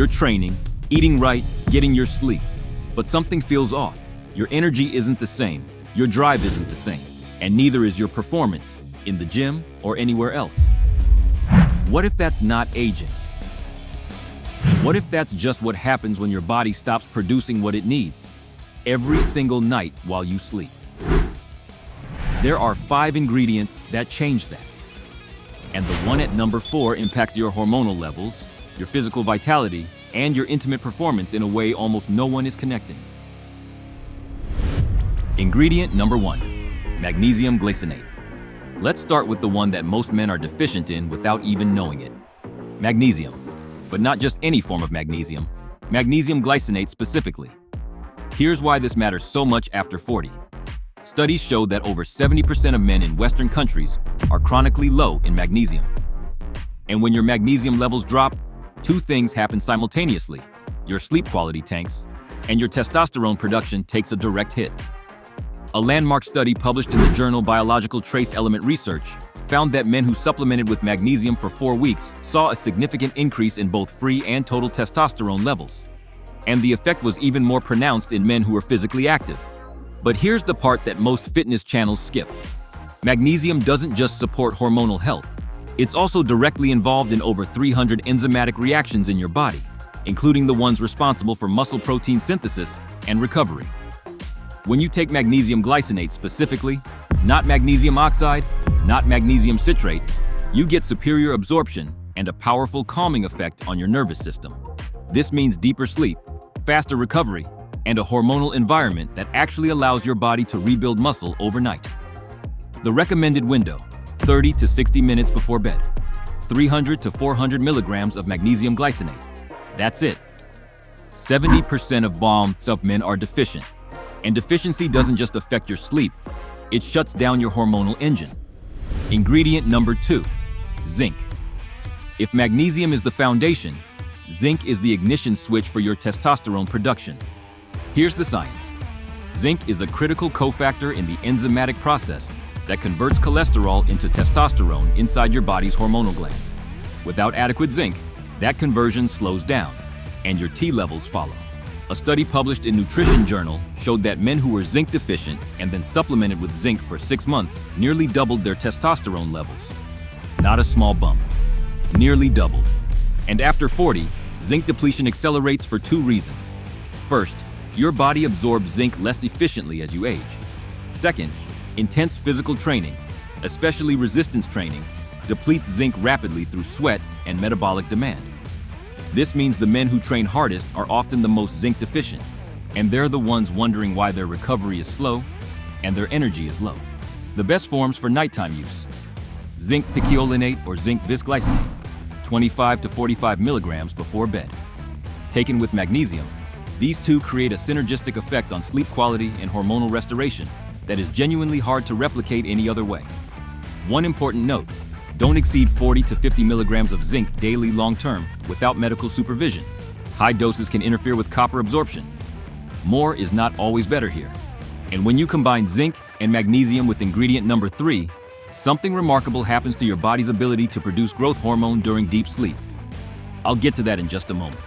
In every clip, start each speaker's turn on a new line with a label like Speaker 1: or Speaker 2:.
Speaker 1: You're training, eating right, getting your sleep. But something feels off. Your energy isn't the same, your drive isn't the same, and neither is your performance in the gym or anywhere else. What if that's not aging? What if that's just what happens when your body stops producing what it needs every single night while you sleep? There are 5 ingredients that change that. And the one at number 4 impacts your hormonal levels, your physical vitality, and your intimate performance in a way almost no one is connecting. Ingredient number 1, magnesium glycinate. Let's start with the one that most men are deficient in without even knowing it. Magnesium. But not just any form of magnesium. Magnesium glycinate specifically. Here's why this matters so much after 40. Studies show that over 70% of men in Western countries are chronically low in magnesium. And when your magnesium levels drop, 2 things happen simultaneously. Your sleep quality tanks, and your testosterone production takes a direct hit. A landmark study published in the journal Biological Trace Element Research found that men who supplemented with magnesium for 4 weeks saw a significant increase in both free and total testosterone levels. And the effect was even more pronounced in men who were physically active. But here's the part that most fitness channels skip. Magnesium doesn't just support hormonal health. It's also directly involved in over 300 enzymatic reactions in your body, including the ones responsible for muscle protein synthesis and recovery. When you take magnesium glycinate specifically, not magnesium oxide, not magnesium citrate, you get superior absorption and a powerful calming effect on your nervous system. This means deeper sleep, faster recovery, and a hormonal environment that actually allows your body to rebuild muscle overnight. The recommended window, 30 to 60 minutes before bed. 300 to 400 milligrams of magnesium glycinate. That's it. 70% of men are deficient. And deficiency doesn't just affect your sleep, it shuts down your hormonal engine. Ingredient number 2, zinc. If magnesium is the foundation, zinc is the ignition switch for your testosterone production. Here's the science. Zinc is a critical cofactor in the enzymatic process that converts cholesterol into testosterone inside your body's hormonal glands. Without adequate zinc, that conversion slows down, and your T levels follow. A study published in Nutrition Journal showed that men who were zinc deficient and then supplemented with zinc for 6 months nearly doubled their testosterone levels. Not a small bump, nearly doubled. And after 40, zinc depletion accelerates for 2 reasons. First, your body absorbs zinc less efficiently as you age. Second, intense physical training, especially resistance training, depletes zinc rapidly through sweat and metabolic demand. This means the men who train hardest are often the most zinc deficient, and they're the ones wondering why their recovery is slow and their energy is low. The best forms for nighttime use: zinc picolinate or zinc bisglycinate, 25 to 45 milligrams before bed. Taken with magnesium, these 2 create a synergistic effect on sleep quality and hormonal restoration that is genuinely hard to replicate any other way. One important note: don't exceed 40 to 50 milligrams of zinc daily long-term without medical supervision. High doses can interfere with copper absorption. More is not always better here. And when you combine zinc and magnesium with ingredient number 3, something remarkable happens to your body's ability to produce growth hormone during deep sleep. I'll get to that in just a moment.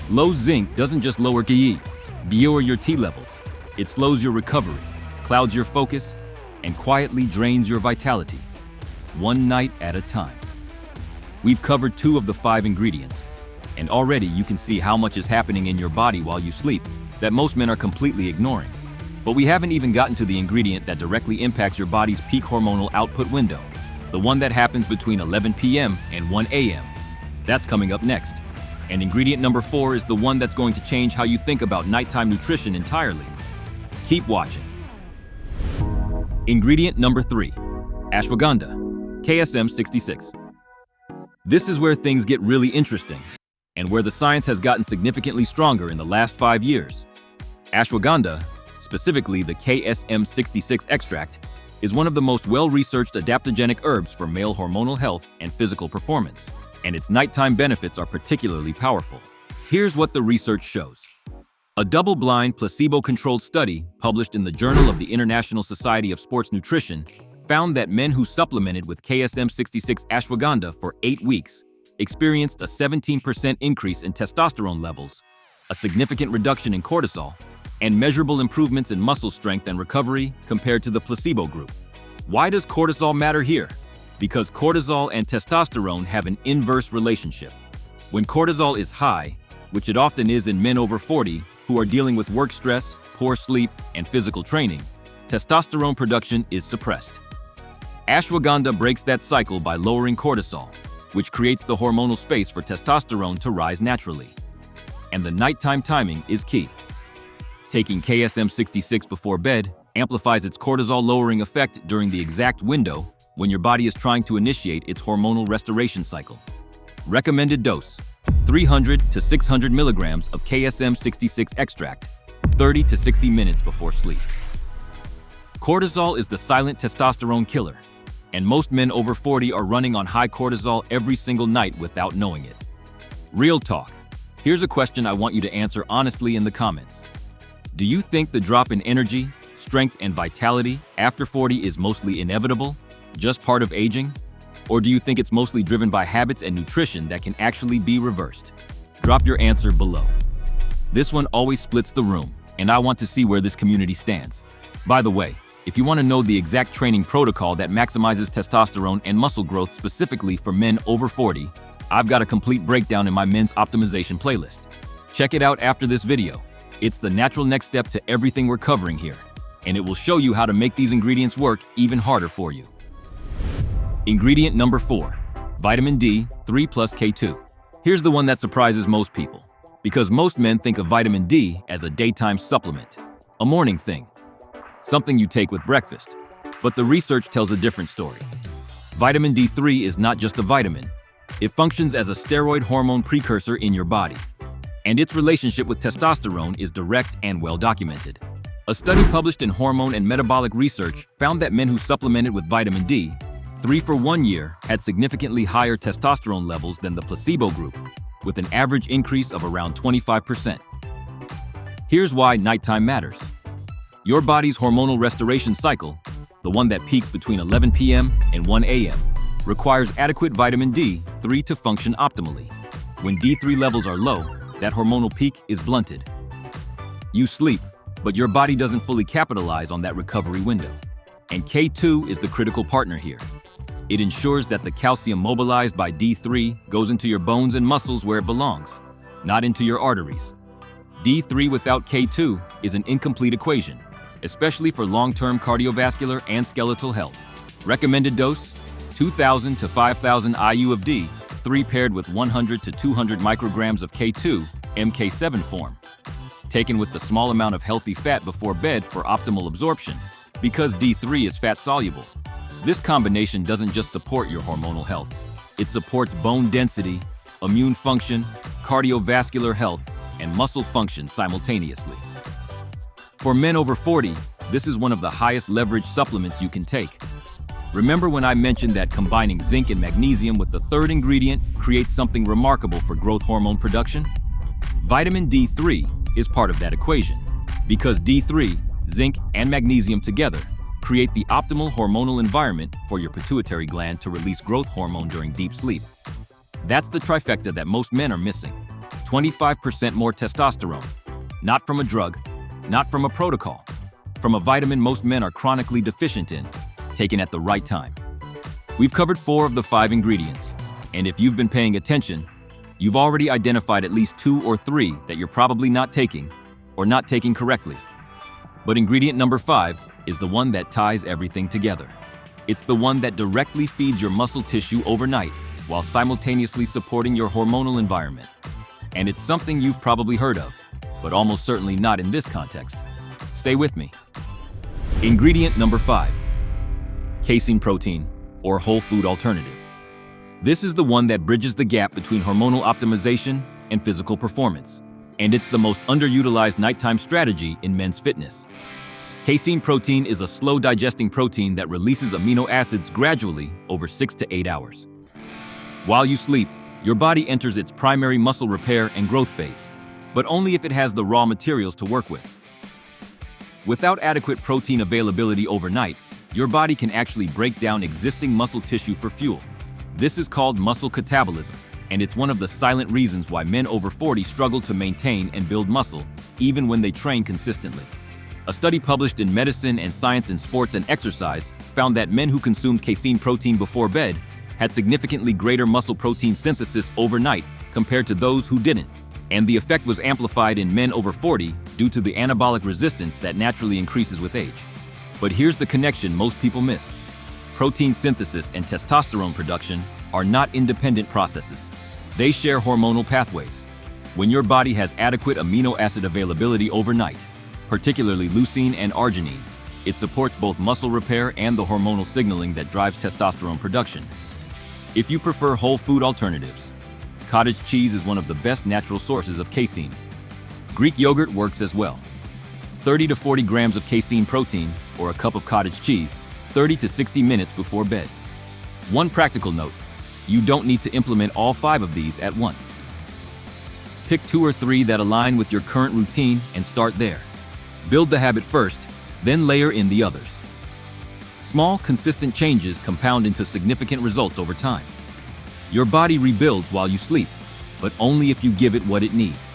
Speaker 1: Low zinc doesn't just lower your T levels. It slows your recovery, clouds your focus, and quietly drains your vitality. One night at a time. We've covered 2 of the 5 ingredients, and already you can see how much is happening in your body while you sleep that most men are completely ignoring. But we haven't even gotten to the ingredient that directly impacts your body's peak hormonal output window, the one that happens between 11 p.m. and 1 a.m. That's coming up next. And ingredient number 4 is the one that's going to change how you think about nighttime nutrition entirely. Keep watching. Ingredient number 3, ashwagandha. KSM 66. This is where things get really interesting, and where the science has gotten significantly stronger in the last 5 years. Ashwagandha, specifically the KSM 66 extract, is one of the most well-researched adaptogenic herbs for male hormonal health and physical performance, and its nighttime benefits are particularly powerful. Here's what the research shows. A double-blind, placebo-controlled study published in the Journal of the International Society of Sports Nutrition found that men who supplemented with KSM 66 ashwagandha for 8 weeks experienced a 17% increase in testosterone levels, a significant reduction in cortisol, and measurable improvements in muscle strength and recovery compared to the placebo group. Why does cortisol matter here? Because cortisol and testosterone have an inverse relationship. When cortisol is high, which it often is in men over 40 who are dealing with work stress, poor sleep, and physical training, testosterone production is suppressed. Ashwagandha breaks that cycle by lowering cortisol, which creates the hormonal space for testosterone to rise naturally. And the nighttime timing is key. Taking KSM 66 before bed amplifies its cortisol-lowering effect during the exact window when your body is trying to initiate its hormonal restoration cycle. Recommended dose: 300 to 600 milligrams of KSM 66 extract, 30 to 60 minutes before sleep. Cortisol is the silent testosterone killer, and most men over 40 are running on high cortisol every single night without knowing it. Real talk. Here's a question I want you to answer honestly in the comments. Do you think the drop in energy, strength, and vitality after 40 is mostly inevitable, just part of aging? Or do you think it's mostly driven by habits and nutrition that can actually be reversed? Drop your answer below. This one always splits the room, and I want to see where this community stands. By the way, if you want to know the exact training protocol that maximizes testosterone and muscle growth specifically for men over 40, I've got a complete breakdown in my men's optimization playlist. Check it out after this video. It's the natural next step to everything we're covering here, and it will show you how to make these ingredients work even harder for you. Ingredient number 4, vitamin D 3 plus K2. Here's the one that surprises most people, because most men think of vitamin D as a daytime supplement, a morning thing, something you take with breakfast. But the research tells a different story. Vitamin D3 is not just a vitamin. It functions as a steroid hormone precursor in your body, and its relationship with testosterone is direct and well documented. A study published in Hormone and Metabolic Research found that men who supplemented with vitamin D3 for 1 year had significantly higher testosterone levels than the placebo group, with an average increase of around 25%. Here's why nighttime matters. Your body's hormonal restoration cycle, the one that peaks between 11 p.m. and 1 a.m., requires adequate vitamin D3 to function optimally. When D3 levels are low, that hormonal peak is blunted. You sleep, but your body doesn't fully capitalize on that recovery window. And K2 is the critical partner here. It ensures that the calcium mobilized by D3 goes into your bones and muscles where it belongs, not into your arteries. D3 without K2 is an incomplete equation, especially for long-term cardiovascular and skeletal health. Recommended dose: 2,000 to 5,000 IU of D3 paired with 100 to 200 micrograms of K2, MK7 form. Taken with the small amount of healthy fat before bed for optimal absorption, because D3 is fat-soluble. This combination doesn't just support your hormonal health. It supports bone density, immune function, cardiovascular health, and muscle function simultaneously. For men over 40, this is one of the highest leverage supplements you can take. Remember when I mentioned that combining zinc and magnesium with the third ingredient creates something remarkable for growth hormone production? Vitamin D3 is part of that equation, because D3, zinc, and magnesium together create the optimal hormonal environment for your pituitary gland to release growth hormone during deep sleep. That's the trifecta that most men are missing. 25% more testosterone, not from a drug, not from a protocol, from a vitamin most men are chronically deficient in, taken at the right time. We've covered 4 of the 5 ingredients, and if you've been paying attention, you've already identified at least 2 or 3 that you're probably not taking, or not taking correctly. But ingredient number 5 is the one that ties everything together. It's the one that directly feeds your muscle tissue overnight, while simultaneously supporting your hormonal environment. And it's something you've probably heard of, but almost certainly not in this context. Stay with me. Ingredient number 5, casein protein, or whole food alternative. This is the one that bridges the gap between hormonal optimization and physical performance, and it's the most underutilized nighttime strategy in men's fitness. Casein protein is a slow-digesting protein that releases amino acids gradually over 6 to 8 hours. While you sleep, your body enters its primary muscle repair and growth phase, but only if it has the raw materials to work with. Without adequate protein availability overnight, your body can actually break down existing muscle tissue for fuel. This is called muscle catabolism, And it's one of the silent reasons why men over 40 struggle to maintain and build muscle, even when they train consistently. A study published in Medicine and Science in Sports and Exercise found that men who consumed casein protein before bed had significantly greater muscle protein synthesis overnight compared to those who didn't. And the effect was amplified in men over 40 due to the anabolic resistance that naturally increases with age. But here's the connection most people miss. Protein synthesis and testosterone production are not independent processes. They share hormonal pathways. When your body has adequate amino acid availability overnight, particularly leucine and arginine, it supports both muscle repair and the hormonal signaling that drives testosterone production. If you prefer whole food alternatives, cottage cheese is one of the best natural sources of casein. Greek yogurt works as well. 30 to 40 grams of casein protein, or a cup of cottage cheese, 30 to 60 minutes before bed. One practical note, you don't need to implement all 5 of these at once. Pick 2 or 3 that align with your current routine and start there. Build the habit first, then layer in the others. Small, consistent changes compound into significant results over time. Your body rebuilds while you sleep, but only if you give it what it needs.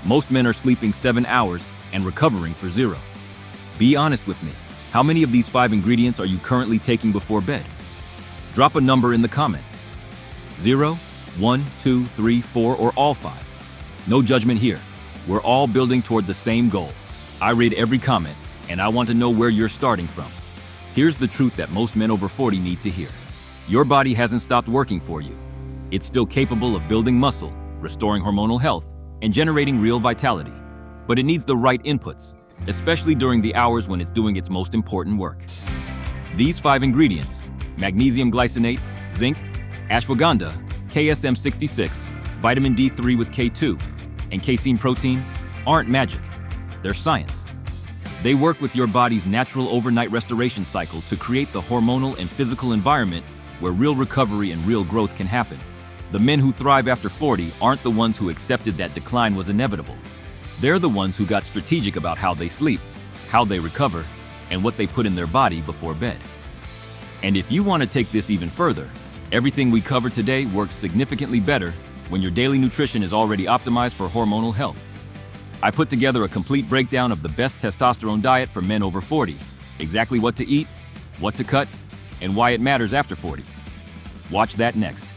Speaker 1: Most men are sleeping 7 hours and recovering for 0. Be honest with me. How many of these 5 ingredients are you currently taking before bed? Drop a number in the comments. 0, 1, 2, 3, 4, or all 5. No judgment here. We're all building toward the same goal. I read every comment, and I want to know where you're starting from. Here's the truth that most men over 40 need to hear. Your body hasn't stopped working for you. It's still capable of building muscle, restoring hormonal health, and generating real vitality. But it needs the right inputs, especially during the hours when it's doing its most important work. These 5 ingredients, magnesium glycinate, zinc, ashwagandha, KSM 66, vitamin D3 with K2, and casein protein, aren't magic. They're science. They work with your body's natural overnight restoration cycle to create the hormonal and physical environment where real recovery and real growth can happen. The men who thrive after 40 aren't the ones who accepted that decline was inevitable. They're the ones who got strategic about how they sleep, how they recover, and what they put in their body before bed. And if you want to take this even further, everything we covered today works significantly better when your daily nutrition is already optimized for hormonal health. I put together a complete breakdown of the best testosterone diet for men over 40, exactly what to eat, what to cut, and why it matters after 40. Watch that next.